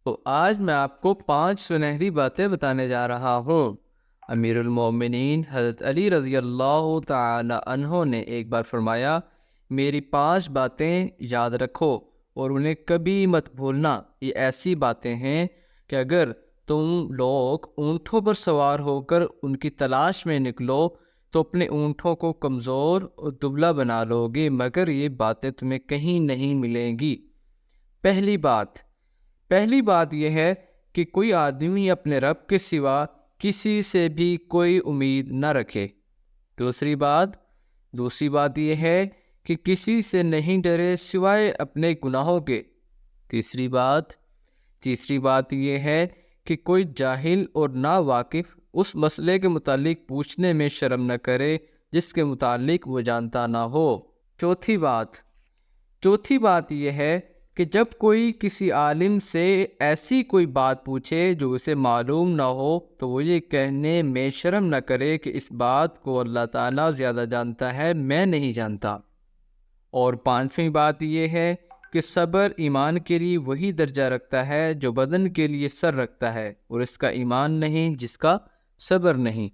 تو آج میں آپ کو 5 سنہری باتیں بتانے جا رہا ہوں۔ امیر المومنین حضرت علی رضی اللہ تعالی عنہ نے ایک بار فرمایا، میری 5 باتیں یاد رکھو اور انہیں کبھی مت بھولنا۔ یہ ایسی باتیں ہیں کہ اگر تم لوگ اونٹوں پر سوار ہو کر ان کی تلاش میں نکلو تو اپنے اونٹوں کو کمزور اور دبلا بنا لو گے، مگر یہ باتیں تمہیں کہیں نہیں ملیں گی۔ پہلی بات یہ ہے کہ کوئی آدمی اپنے رب کے سوا کسی سے بھی کوئی امید نہ رکھے۔ دوسری بات یہ ہے کہ کسی سے نہیں ڈرے سوائے اپنے گناہوں کے۔ تیسری بات یہ ہے کہ کوئی جاہل اور نا واقف اس مسئلے کے متعلق پوچھنے میں شرم نہ کرے جس کے متعلق وہ جانتا نہ ہو۔ چوتھی بات یہ ہے کہ جب کوئی کسی عالم سے ایسی کوئی بات پوچھے جو اسے معلوم نہ ہو تو وہ یہ کہنے میں شرم نہ کرے کہ اس بات کو اللہ تعالیٰ زیادہ جانتا ہے، میں نہیں جانتا۔ اور 5ویں بات یہ ہے کہ صبر ایمان کے لیے وہی درجہ رکھتا ہے جو بدن کے لیے سر رکھتا ہے، اور اس کا ایمان نہیں جس کا صبر نہیں۔